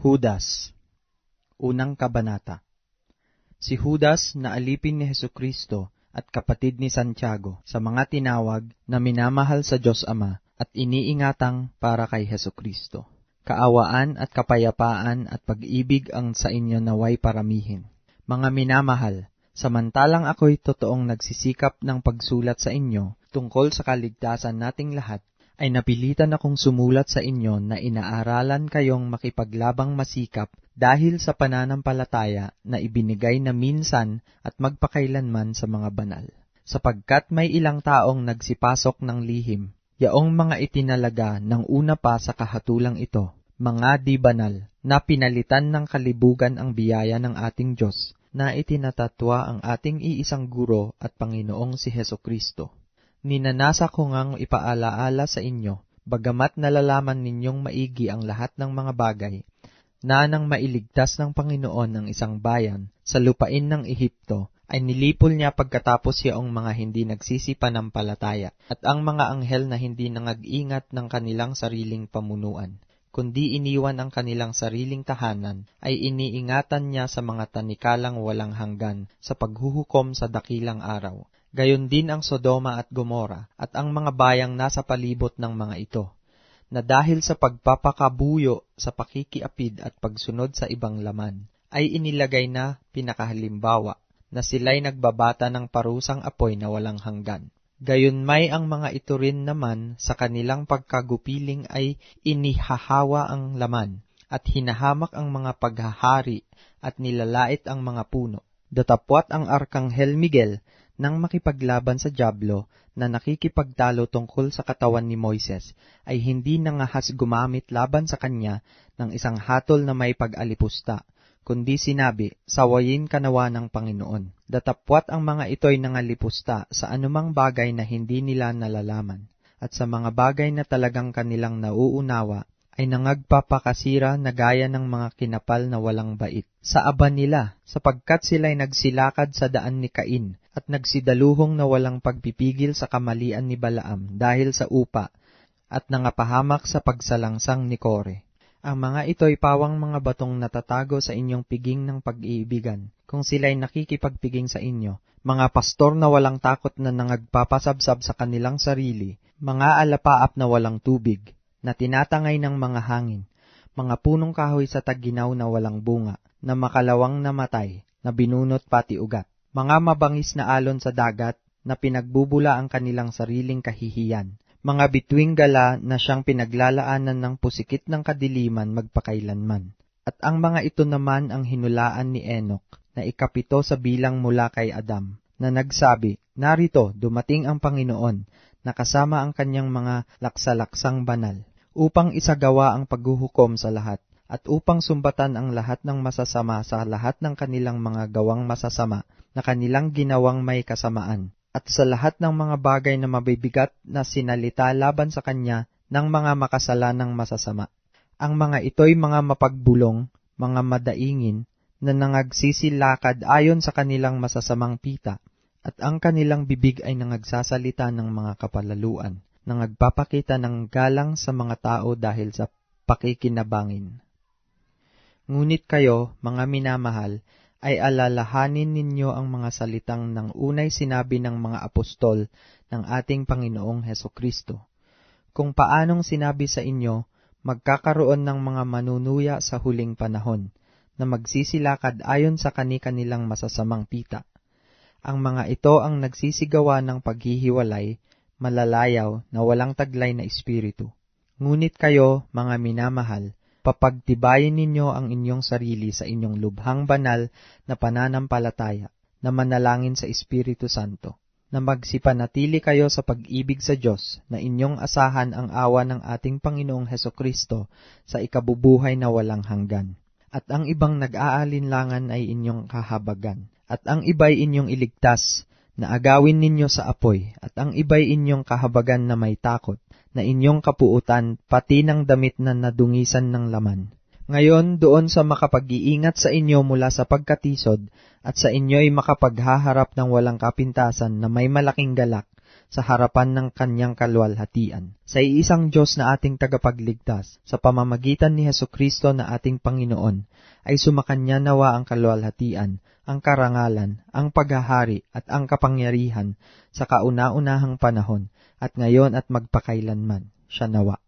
Judas, Unang Kabanata. Si Judas na alipin ni Hesukristo at kapatid ni Santiago sa mga tinawag na minamahal sa Diyos Ama at iniingatang para kay Hesukristo. Kaawaan at kapayapaan at pag-ibig ang sa inyo naway paramihin. Mga minamahal, samantalang ako'y totoong nagsisikap ng pagsulat sa inyo tungkol sa kaligtasan nating lahat, ay napilitan akong sumulat sa inyo na inaaralan kayong makipaglabang masikap dahil sa pananampalataya na ibinigay na minsan at magpakailanman sa mga banal. Sapagkat may ilang taong nagsipasok ng lihim, yaong mga itinalaga ng una pa sa kahatulang ito, mga di banal, na pinalitan ng kalibugan ang biyaya ng ating Diyos, na itinatatwa ang ating iisang guro at Panginoong si Hesukristo. Ninanasa ko ngang ipaalaala sa inyo, bagamat nalalaman ninyong maigi ang lahat ng mga bagay, na nang mailigtas ng Panginoon ng isang bayan sa lupain ng Ehipto, ay nilipol niya pagkatapos yaong mga hindi nagsisipanampalataya, at ang mga anghel na hindi nangag-ingat ng kanilang sariling pamunuan, kundi iniwan ang kanilang sariling tahanan, ay iniingatan niya sa mga tanikalang walang hanggan sa paghuhukom sa dakilang araw. Gayon din ang Sodoma at Gomora at ang mga bayang nasa palibot ng mga ito, na dahil sa pagpapakabuyo sa pakikiapid at pagsunod sa ibang laman, ay inilagay na pinakahalimbawa, na sila'y nagbabata ng parusang apoy na walang hanggan. Gayunmay ang mga ito rin naman sa kanilang pagkagupiling ay inihahawa ang laman, at hinahamak ang mga paghahari at nilalait ang mga puno. Datapwat ang Arkanghel Miguel nang makipaglaban sa dyablo na nakikipagtalo tungkol sa katawan ni Moises, ay hindi nangahas gumamit laban sa kanya ng isang hatol na may pag-alipusta, kundi sinabi, sawayin ka nawa ng Panginoon. Datapwat ang mga ito'y nangalipusta sa anumang bagay na hindi nila nalalaman, at sa mga bagay na talagang kanilang nauunawa, ay nangagpapakasira na gaya ng mga kinapal na walang bait. Sa aba nila, sapagkat sila'y nagsilakad sa daan ni Cain, at nagsidaluhong na walang pagpipigil sa kamalian ni Balaam dahil sa upa, at nangapahamak sa pagsalangsang ni Kore. Ang mga ito'y pawang mga batong natatago sa inyong piging ng pag-iibigan, kung sila'y nakikipagpiging sa inyo, mga pastor na walang takot na nangagpapasabsab sa kanilang sarili, mga alapaap na walang tubig, na tinatangay ng mga hangin, mga punong kahoy sa taginaw na walang bunga, na makalawang namatay, na binunot pati ugat, mga mabangis na alon sa dagat, na pinagbubula ang kanilang sariling kahihiyan, mga bituing gala na siyang pinaglalaanan ng pusikit ng kadiliman magpakailanman. At ang mga ito naman ang hinulaan ni Enoch, na ikapito sa bilang mula kay Adam, na nagsabi, narito, dumating ang Panginoon, na kasama ang kanyang mga laksalaksang banal, upang isagawa ang paghuhukom sa lahat, at upang sumbatan ang lahat ng masasama sa lahat ng kanilang mga gawang masasama na kanilang ginawang may kasamaan, at sa lahat ng mga bagay na mabibigat na sinalita laban sa kanya ng mga makasalanang masasama. Ang mga ito'y mga mapagbulong, mga madaingin, na nangagsisilakad ayon sa kanilang masasamang pita, at ang kanilang bibig ay nangagsasalita ng mga kapalaluan, nangagpapakita ng galang sa mga tao dahil sa pakikinabangin. Ngunit kayo, mga minamahal, ay alalahanin ninyo ang mga salitang ng unay sinabi ng mga apostol ng ating Panginoong Hesukristo, kung paanong sinabi sa inyo, magkakaroon ng mga manunuya sa huling panahon, na magsisilakad ayon sa kani-kanilang masasamang pita. Ang mga ito ang nagsisigawa ng paghihiwalay, malalayaw na walang taglay na espiritu. Ngunit kayo, mga minamahal, papagtibayin ninyo ang inyong sarili sa inyong lubhang banal na pananampalataya, na manalangin sa Espiritu Santo, na magsipanatili kayo sa pag-ibig sa Diyos, na inyong asahan ang awa ng ating Panginoong Hesukristo sa ikabubuhay na walang hanggan. At ang ibang nag-aalinlangan ay inyong kahabagan, at ang iba'y inyong iligtas, na agawin ninyo sa apoy, at ang iba'y inyong kahabagan na may takot, na inyong kapuutan, pati ng damit na nadungisan ng laman. Ngayon, doon sa makapag-iingat sa inyo mula sa pagkatisod, at sa inyo'y makapaghaharap ng walang kapintasan na may malaking galak, sa harapan ng kanyang kaluwalhatian. Sa iisang Diyos na ating tagapagligtas, sa pamamagitan ni Hesukristo na ating Panginoon, ay sumakanya nawa ang kaluwalhatian, ang karangalan, ang paghahari at ang kapangyarihan sa kauna-unahang panahon, at ngayon at magpakailanman. Siya nawa.